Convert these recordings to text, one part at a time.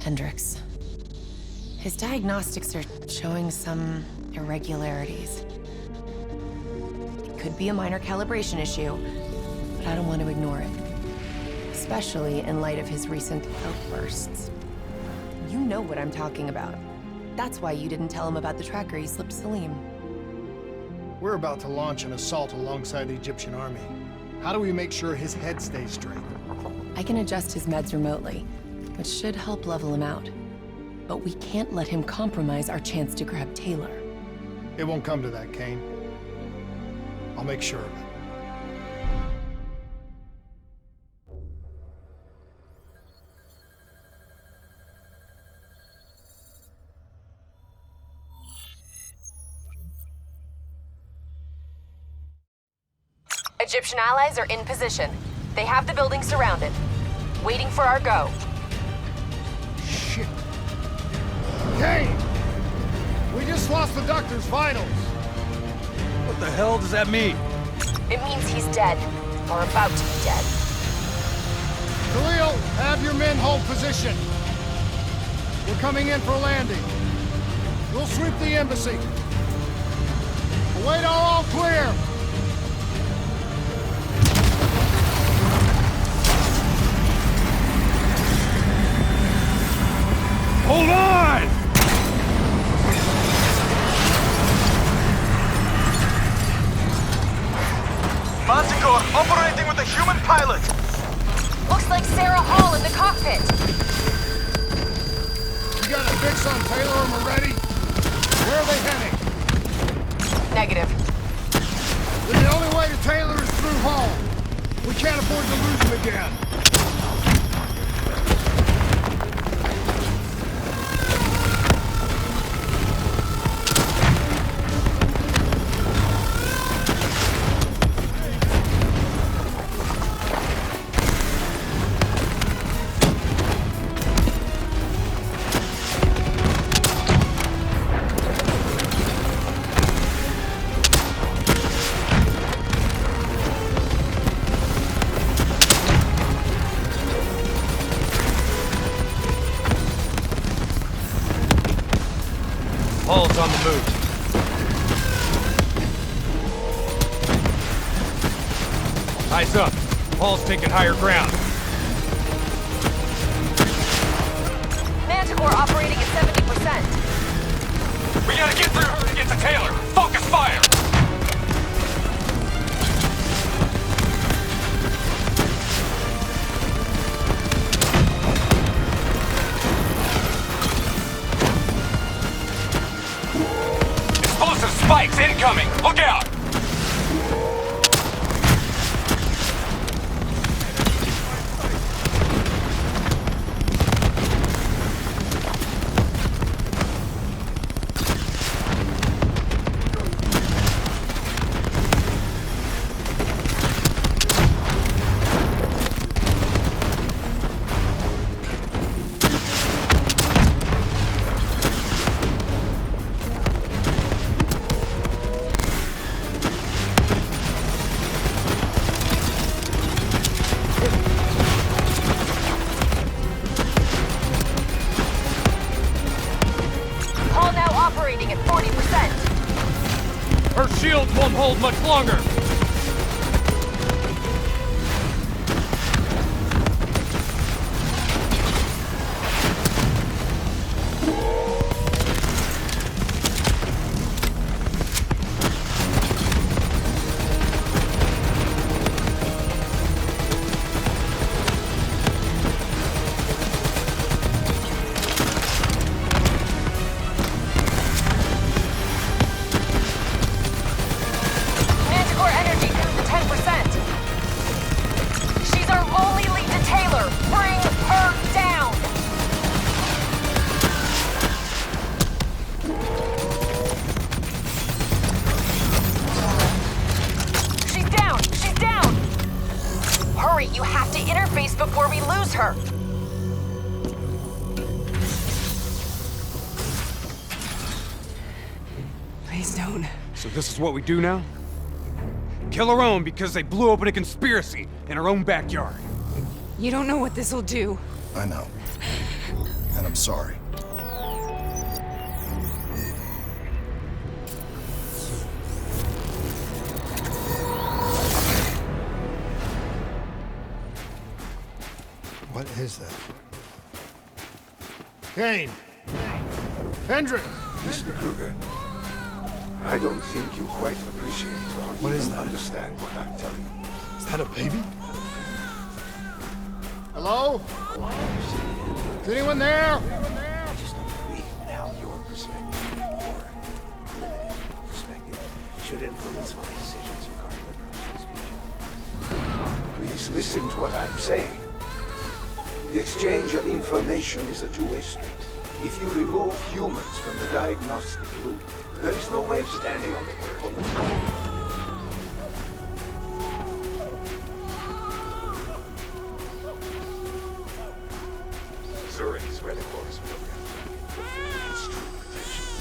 Hendrix. His diagnostics are showing some irregularities. It could be a minor calibration issue, but I don't want to ignore it. Especially in light of his recent outbursts. You know what I'm talking about. That's why you didn't tell him about the tracker he slipped Salim. We're about to launch an assault alongside the Egyptian army. How do we make sure his head stays straight? I can adjust his meds remotely, which should help level him out. But we can't let him compromise our chance to grab Taylor. It won't come to that, Kane. I'll make sure of it. Egyptian allies are in position. They have the building surrounded. Waiting for our go. Shit. Kane! We just lost the doctor's vitals. What the hell does that mean? It means he's dead. Or about to be dead. Khalil, have your men hold position. We're coming in for landing. We'll sweep the embassy. Await all clear. Hold on! Manticore operating with a human pilot. Looks like Sarah Hall in the cockpit. You got a fix on Taylor and we're ready? Where are they heading? Negative. Then the only way to Taylor is through Hall. We can't afford to lose him again. Hall's on the move. Eyes up. Hall's taking higher ground. Manticore operating at 70%. We gotta get through her to get to Taylor. Focus fire! Explosive spikes incoming! Look out! Hall now operating at 40%. Her shields won't hold much longer! Manticore energy down to 10%. She's our only lead to Taylor. Bring her down. She's down. She's down. Hurry, you have to interface before we lose her. Please don't. So this is what we do now? Kill our own because they blew open a conspiracy in our own backyard. You don't know what this will do. I know. and I'm sorry. What is that? Kane! Hendrik! Mr. Kruger, I don't think you quite appreciate or What is even that? understand what I'm telling you. Is that a baby? Hello? Is anyone there? I just don't believe now your perspective, or limited perspective, should influence my decisions regarding the process. Please listen to what I'm saying. The exchange of information is a two-way street. If you remove humans from the diagnostic loop, there is no way of standing on the world. Zurich is where the core is programmed. It's true protection.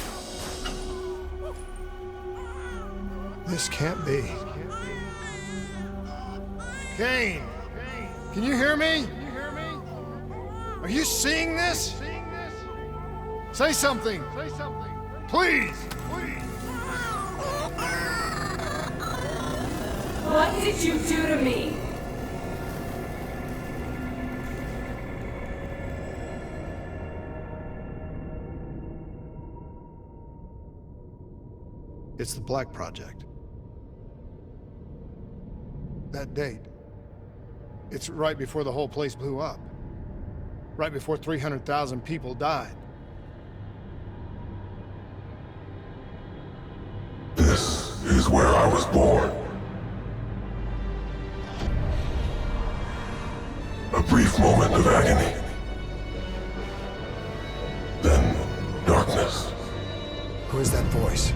This can't be. Kane! Can you hear me? Are you seeing this? Say something! Please! What did you do to me? It's the Black Project. That date. It's right before the whole place blew up. Right before 300,000 people died. This is where I was born. A brief moment of agony. Then darkness. Who is that voice?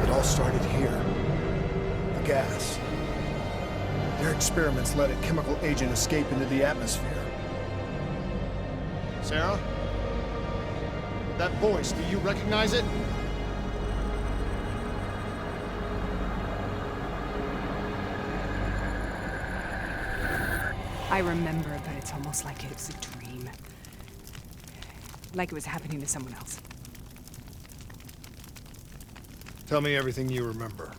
It all started here. The gas. Their experiments let a chemical agent escape into the atmosphere. Sarah? That voice, do you recognize it? I remember, but it's almost like it was a dream. Like it was happening to someone else. Tell me everything you remember.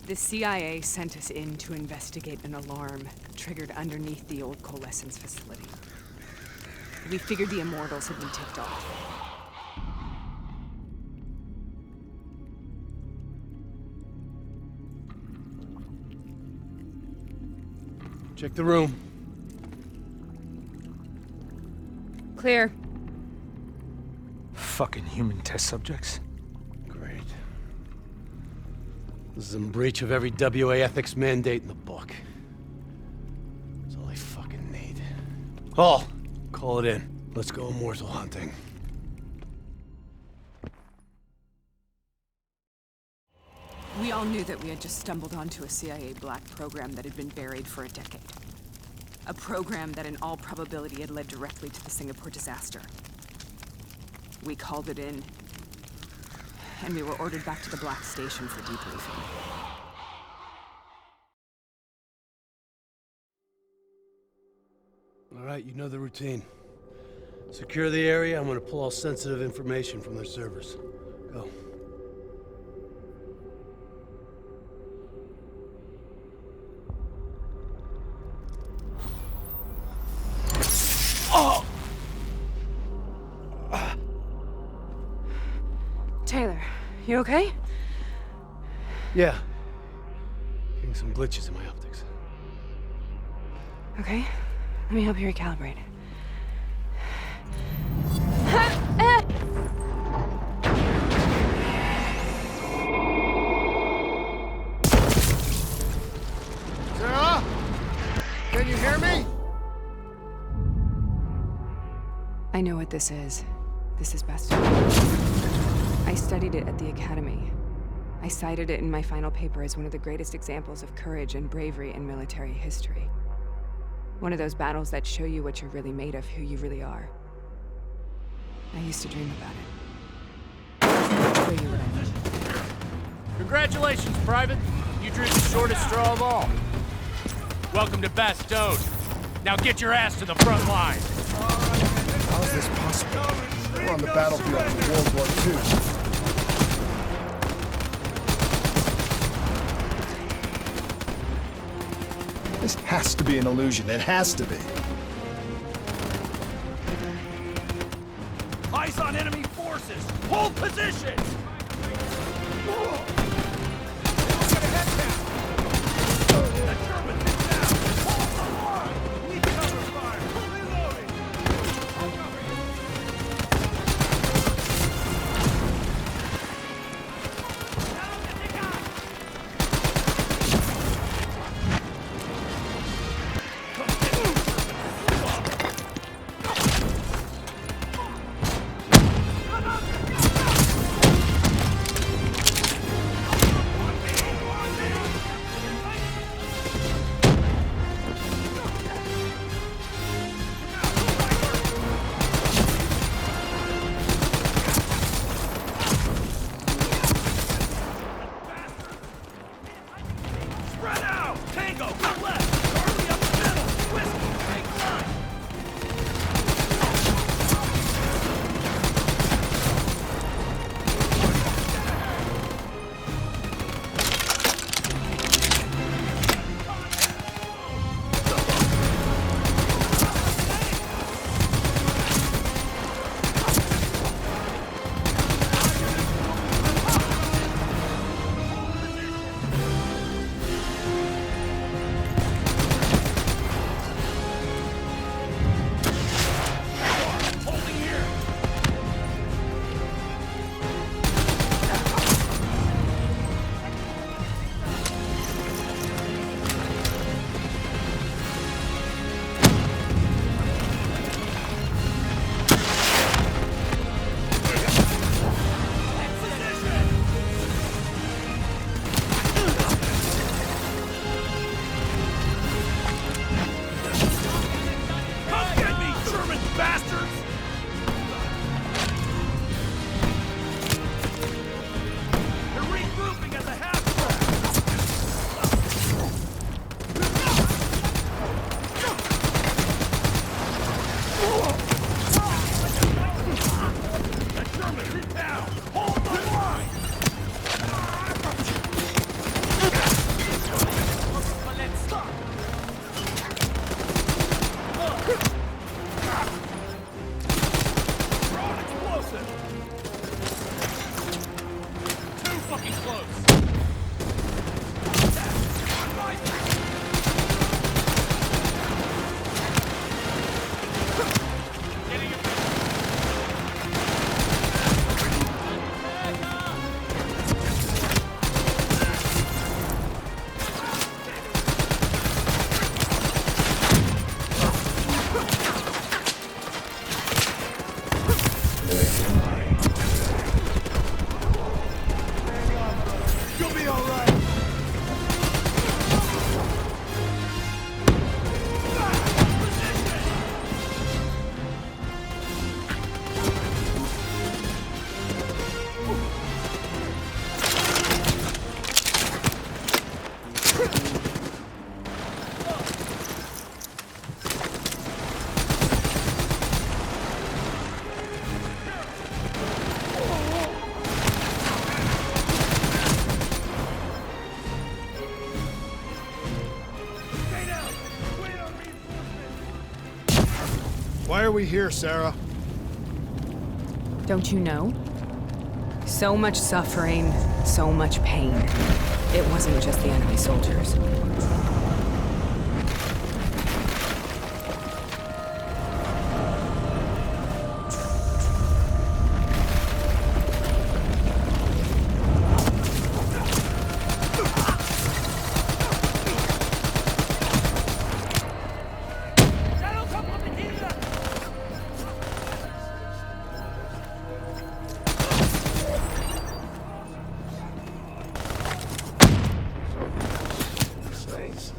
The CIA sent us in to investigate an alarm triggered underneath the old coalescence facility. We figured the Immortals had been tipped off. Check the room. Clear. Fucking human test subjects. Great. This is in breach of every WA ethics mandate in the book. That's all I fucking need. Oh, call it in. Let's go immortal hunting. We all knew that we had just stumbled onto a CIA black program that had been buried for a decade. A program that in all probability had led directly to the Singapore disaster. We called it in, and we were ordered back to the Black Station for debriefing. All right, you know the routine. Secure the area. I'm gonna pull all sensitive information from their servers. Go. Taylor, you okay? Yeah. Getting some glitches in my optics. Okay, let me help you recalibrate. Sarah? Can you hear me? I know what this is. This is best. I studied it at the Academy. I cited it in my final paper as one of the greatest examples of courage and bravery in military history. One of those battles that show you what you're really made of, who you really are. I used to dream about it. I'll show you what I mean. Congratulations, Private. You drew the shortest straw of all. Welcome to Bastogne. Now get your ass to the front line. How is this possible? We're on the battlefield of World War II. This has to be an illusion. It has to be. Eyes on enemy forces! Hold positions! Why are we here, Sarah? Don't you know? So much suffering, so much pain. It wasn't just the enemy soldiers. Saints.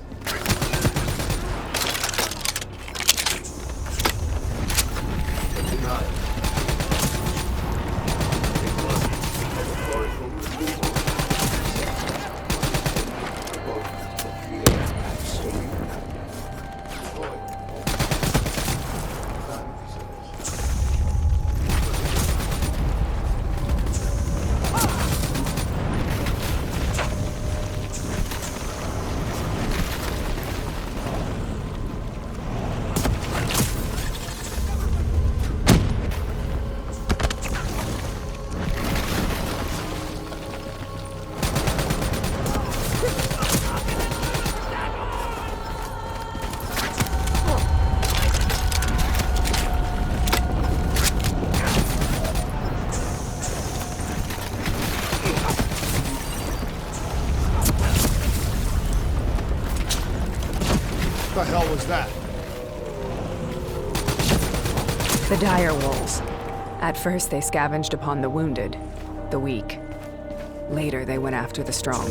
The hell was that? The dire wolves. At first, they scavenged upon the wounded, the weak. Later, they went after the strong.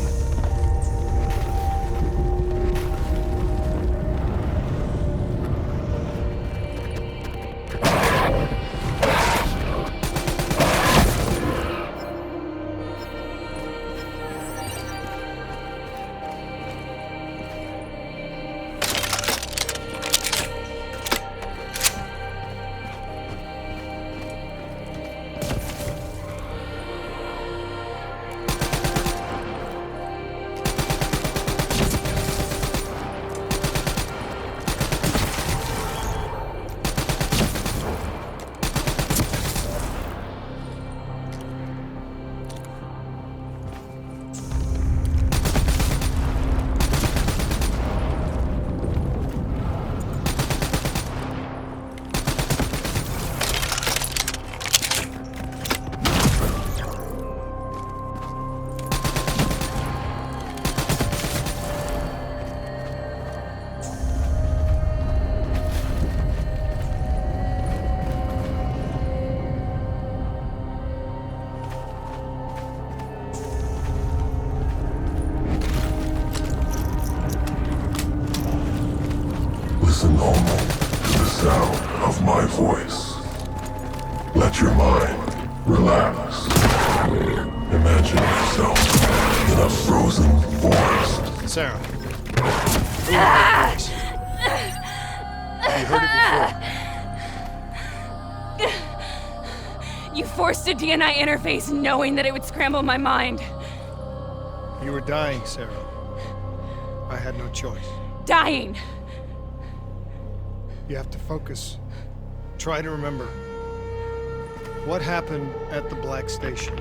Listen only to the sound of my voice. Let your mind relax. Imagine yourself in a frozen forest. Sarah. You heard it before. You forced a DNI interface knowing that it would scramble my mind. You were dying, Sarah. I had no choice. Dying! You have to focus. Try to remember. What happened at the Black Station?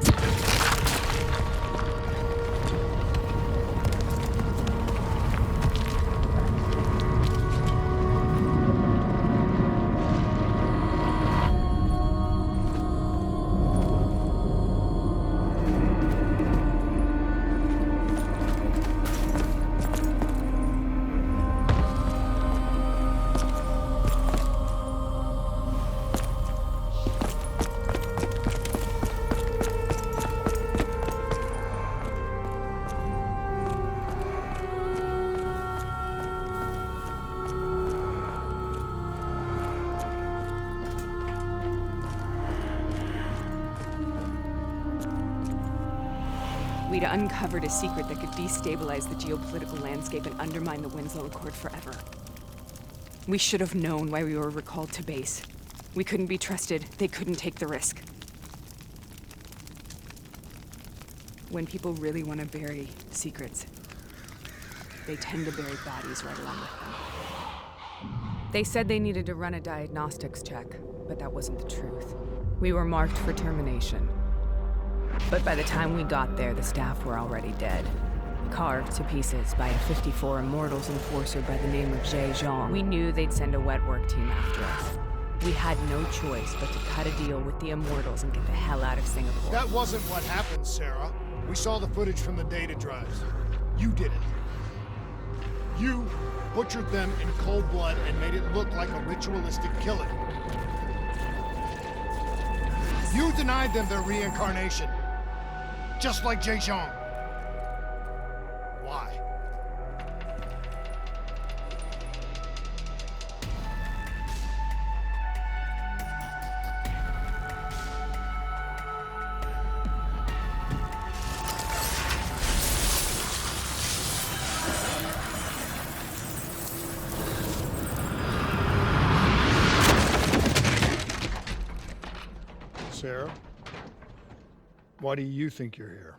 We'd uncovered a secret that could destabilize the geopolitical landscape and undermine the Winslow Accord forever. We should have known why we were recalled to base. We couldn't be trusted. They couldn't take the risk. When people really want to bury secrets, they tend to bury bodies right along with them. They said they needed to run a diagnostics check, but that wasn't the truth. We were marked for termination. But by the time we got there, the staff were already dead. Carved to pieces by a 54 Immortals enforcer by the name of Jay Zhang. We knew they'd send a wet work team after us. We had no choice but to cut a deal with the Immortals and get the hell out of Singapore. That wasn't what happened, Sarah. We saw the footage from the data drives. You did it. You butchered them in cold blood and made it look like a ritualistic killing. You denied them their reincarnation. Just like Jay Zhang. Why? Sarah? Why do you think you're here?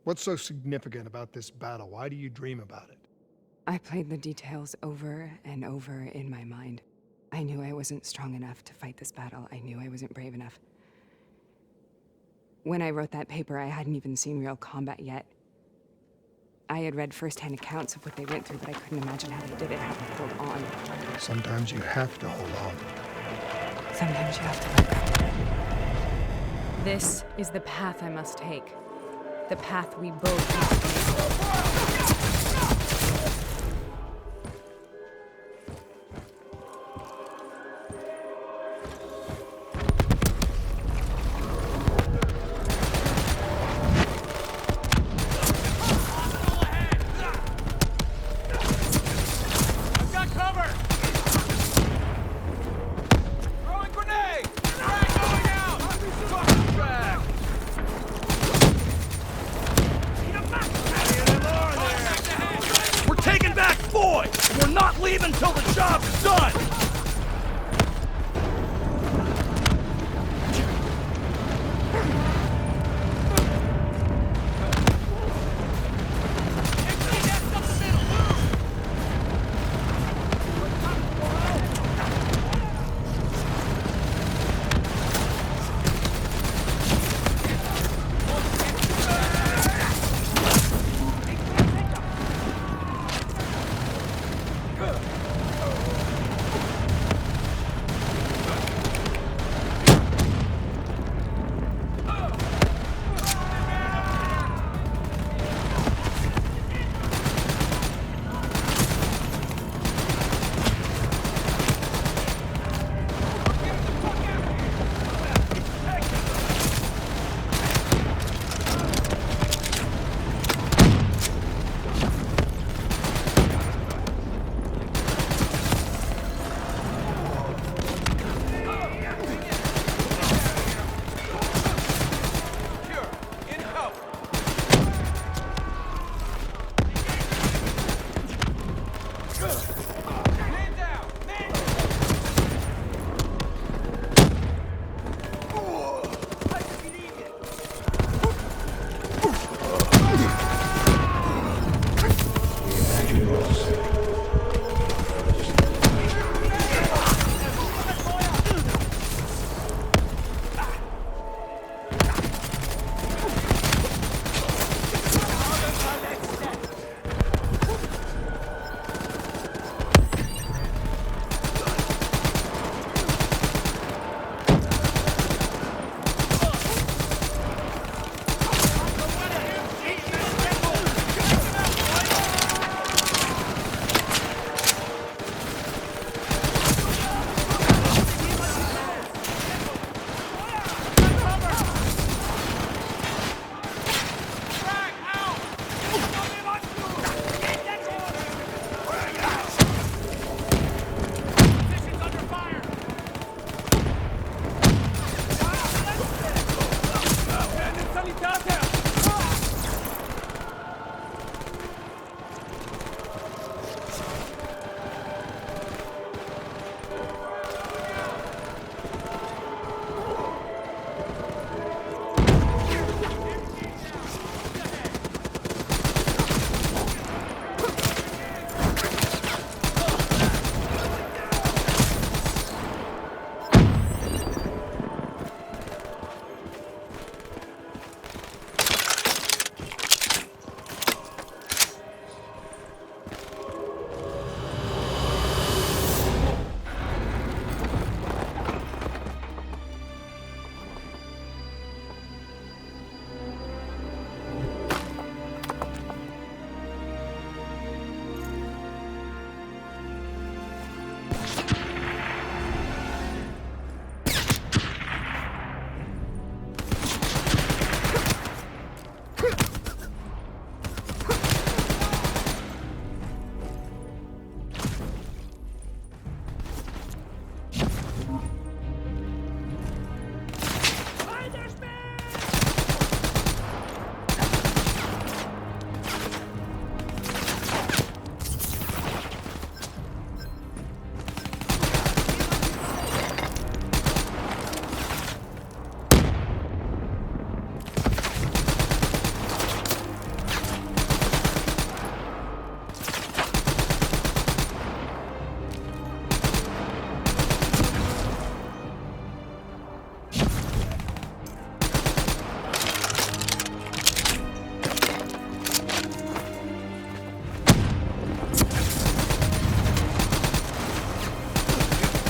What's so significant about this battle? Why do you dream about it? I played the details over and over in my mind. I knew I wasn't strong enough to fight this battle. I knew I wasn't brave enough. When I wrote that paper, I hadn't even seen real combat yet. I had read first-hand accounts of what they went through, but I couldn't imagine how they did it, how they held on. Sometimes you have to hold on. Sometimes you have to let go. This is the path I must take. The path we both need to take. leave until the job is done!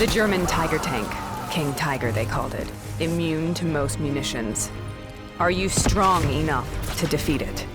The German Tiger tank. King Tiger, they called it. Immune to most munitions. Are you strong enough to defeat it?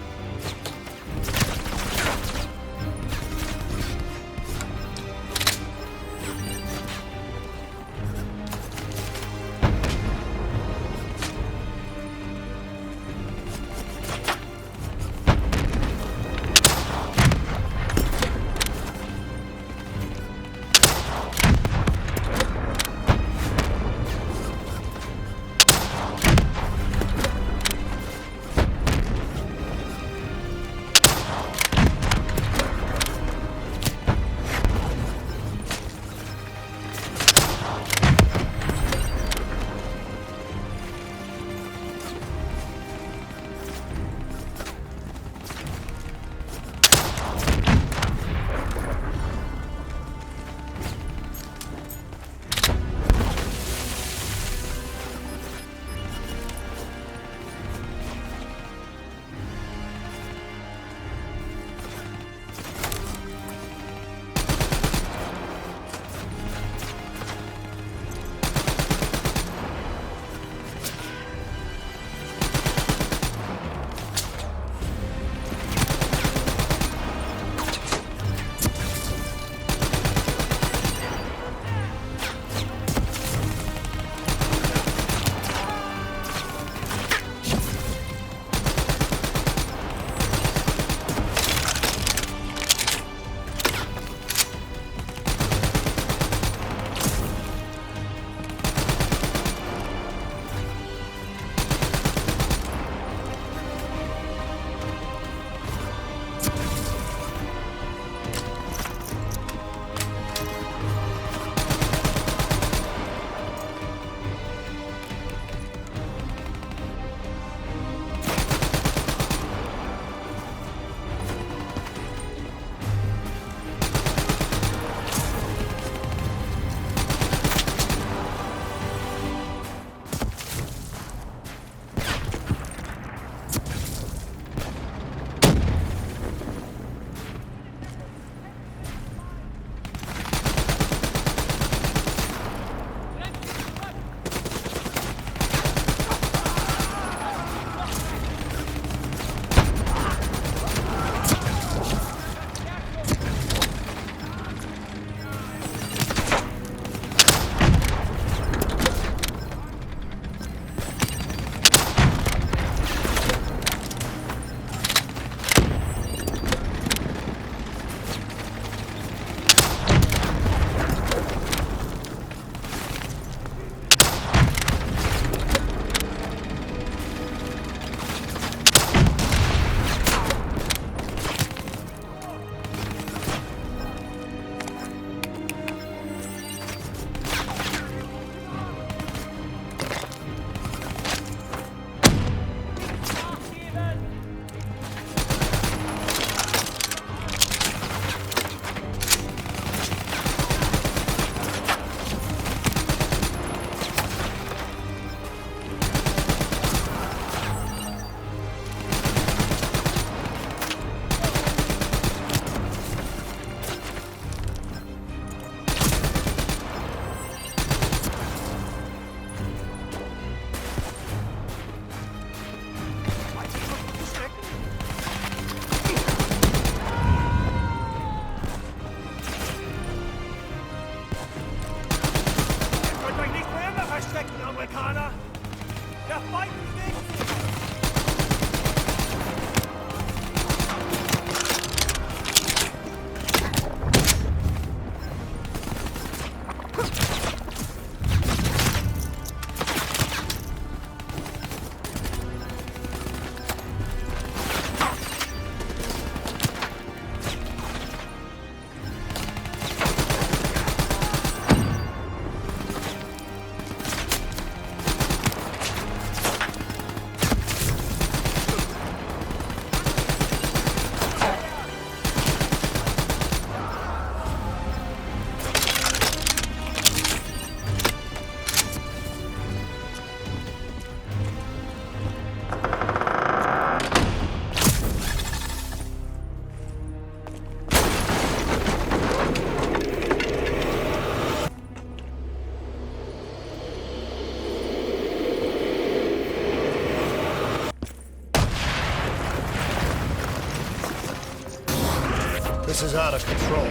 This is out of control.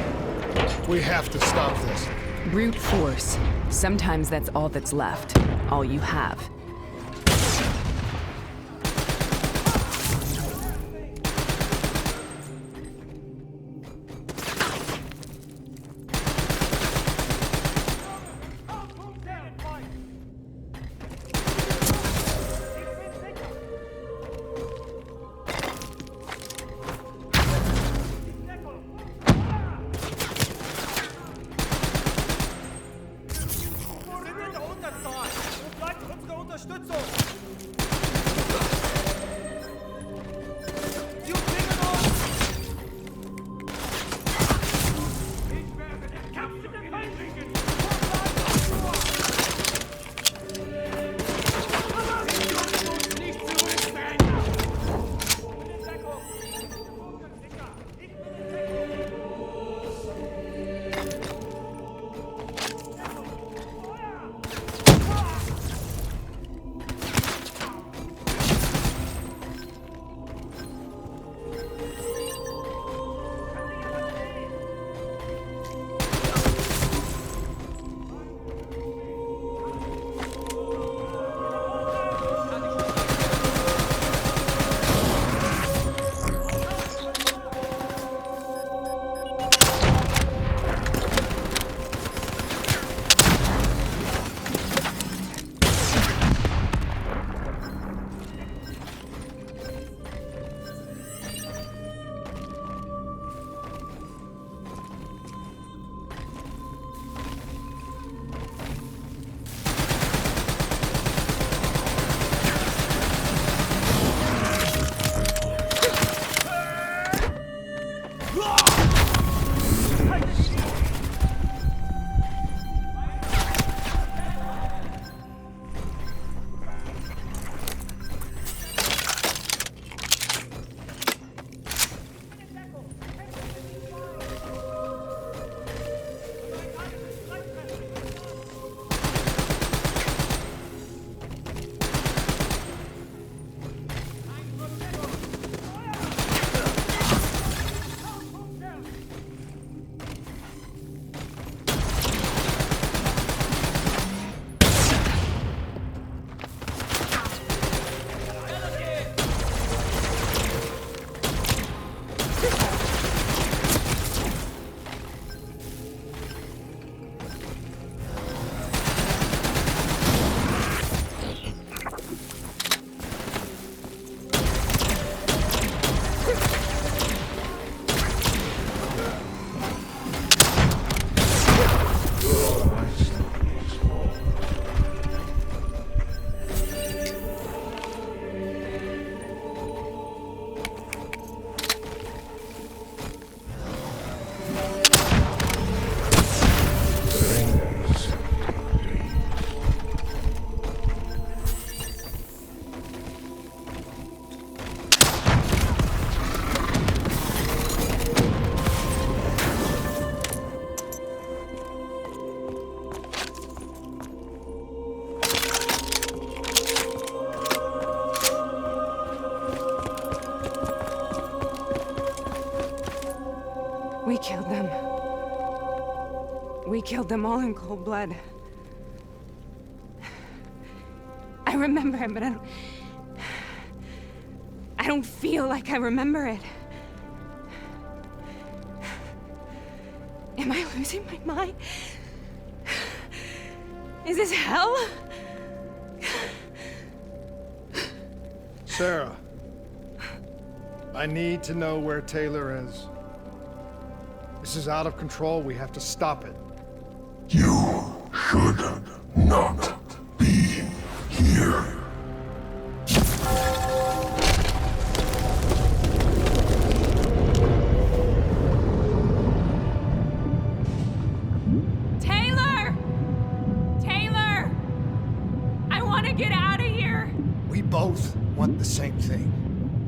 We have to stop this. Brute force. Sometimes that's all that's left. All you have. We killed them. We killed them all in cold blood. I remember it, but I don't feel like I remember it. Am I losing my mind? Is this hell? Sarah, I need to know where Taylor is. This is out of control. We have to stop it. You should not be here. Taylor! Taylor! I want to get out of here! We both want the same thing.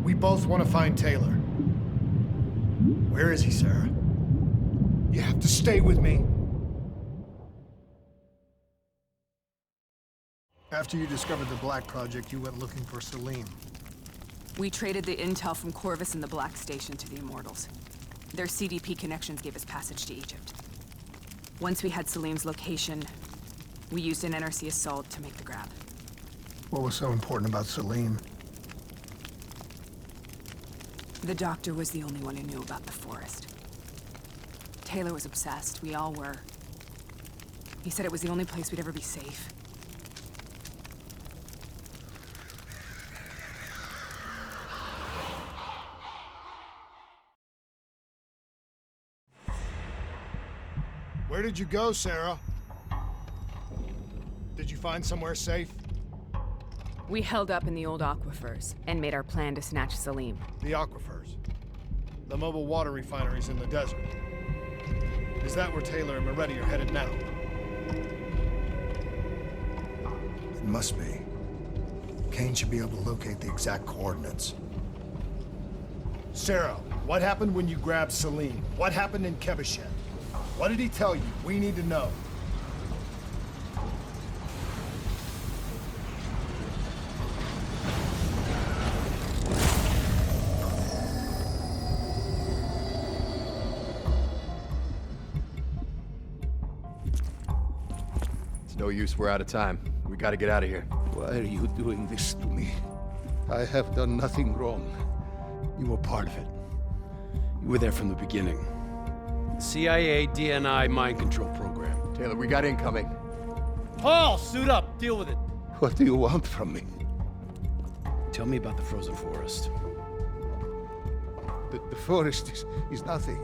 We both want to find Taylor. Where is he, Sarah? You have to stay with me. After you discovered the Black Project, you went looking for Salim. We traded the intel from Corvus and the Black Station to the Immortals. Their CDP connections gave us passage to Egypt. Once we had Salim's location, we used an NRC assault to make the grab. What was so important about Salim? The doctor was the only one who knew about the forest. Taylor was obsessed. We all were. He said it was the only place we'd ever be safe. Where did you go, Sarah? Did you find somewhere safe? We held up in the old aquifers and made our plan to snatch Salim. The aquifers. The mobile water refineries in the desert. Is that where Taylor and Moretti are headed now? It must be. Kane should be able to locate the exact coordinates. Sarah, what happened when you grabbed Salim? What happened in Kebashet? What did he tell you? We need to know. It's no use, we're out of time. We gotta get out of here. Why are you doing this to me? I have done nothing wrong. You were part of it. You were there from the beginning. The CIA DNI mind control program. Taylor, we got incoming. Paul, suit up. Deal with it. What do you want from me? Tell me about the frozen forest. The forest is nothing.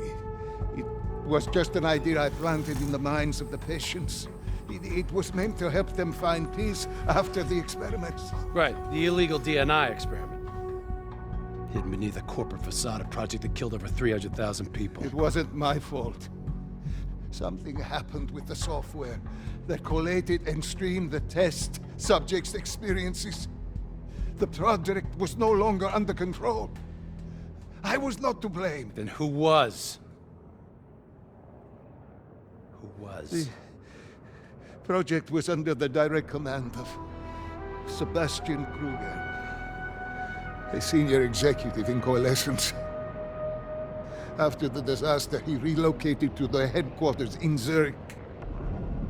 It was just an idea I planted in the minds of the patients. It was meant to help them find peace after the experiments. Right, the illegal DNI experiment. Hidden beneath a corporate facade, a project that killed over 300,000 people. It wasn't my fault. Something happened with the software that collated and streamed the test subjects' experiences. The project was no longer under control. I was not to blame. Then who was? Who was? The project was under the direct command of Sebastian Kruger, a senior executive in Coalescence. After the disaster, he relocated to the headquarters in Zurich.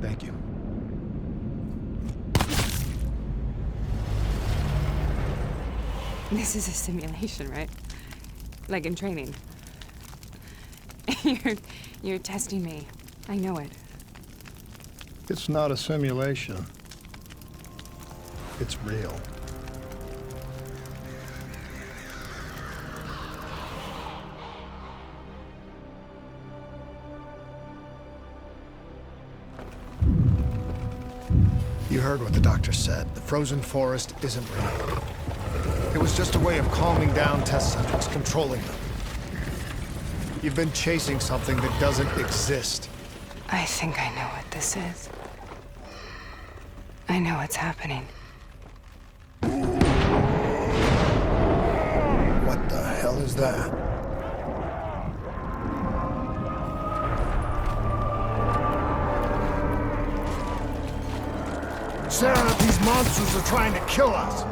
Thank you. This is a simulation, right? Like in training. You're testing me. I know it. It's not a simulation. It's real. You heard what the doctor said. The frozen forest isn't real. It was just a way of calming down test subjects, controlling them. You've been chasing something that doesn't exist. I think I know what this is. I know what's happening. What the hell is that? Sarah, these monsters are trying to kill us.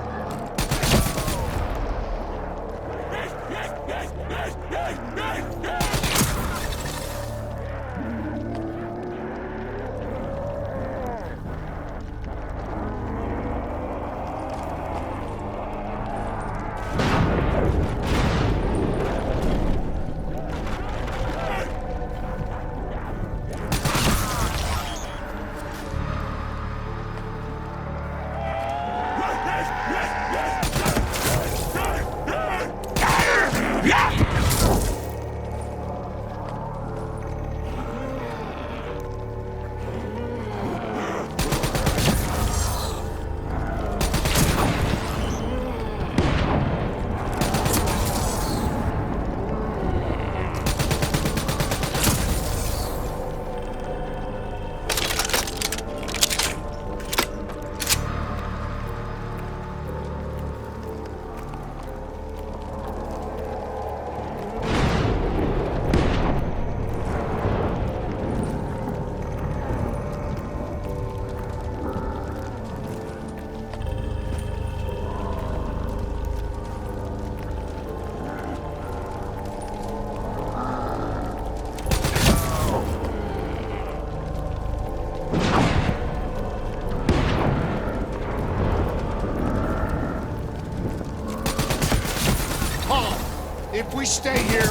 If we stay here,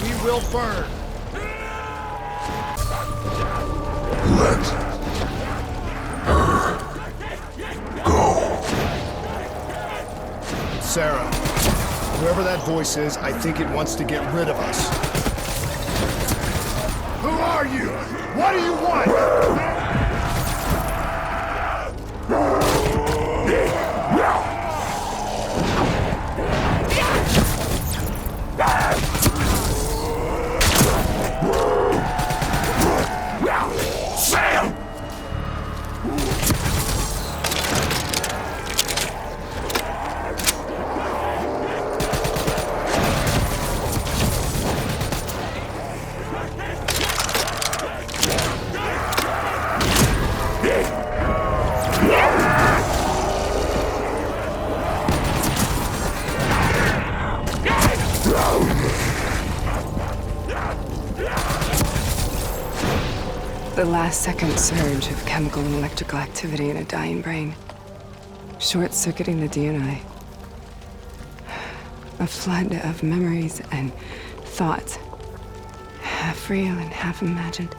we will burn. Let her go. Sarah, whoever that voice is, I think it wants to get rid of us. Who are you? What do you want? Sam! The last second surge of chemical and electrical activity in a dying brain. Short-circuiting the DNA. A flood of memories and thoughts. Half real and half imagined.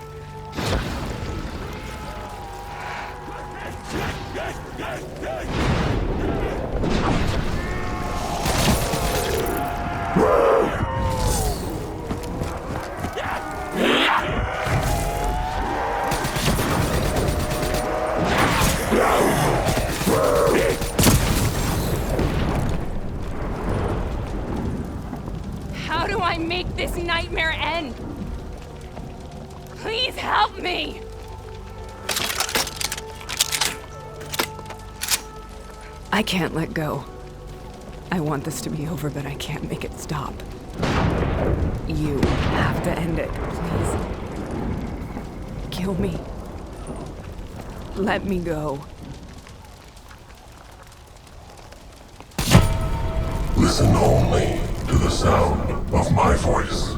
How do I make this nightmare end? Please help me! I can't let go. I want this to be over, but I can't make it stop. You have to end it, please. Kill me. Let me go. Listen only to the sound of my voice.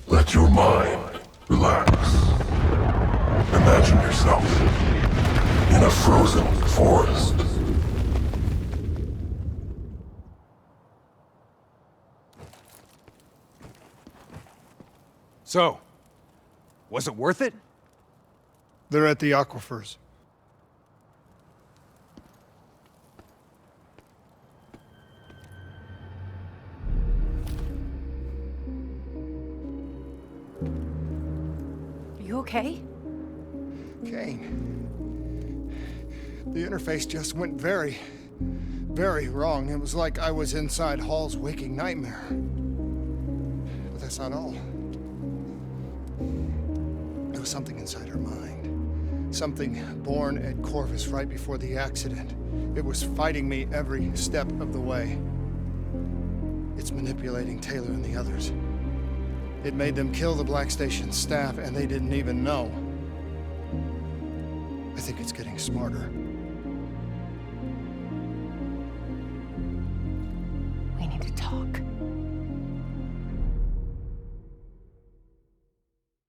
Let your mind relax. Imagine yourself in a frozen forest. So, was it worth it? They're at the aquifers. You okay? Kane. The interface just went very, very wrong. It was like I was inside Hall's waking nightmare. But that's not all. There was something inside her mind. Something born at Corvus right before the accident. It was fighting me every step of the way. It's manipulating Taylor and the others. It made them kill the Black Station staff, and they didn't even know. I think it's getting smarter. We need to talk.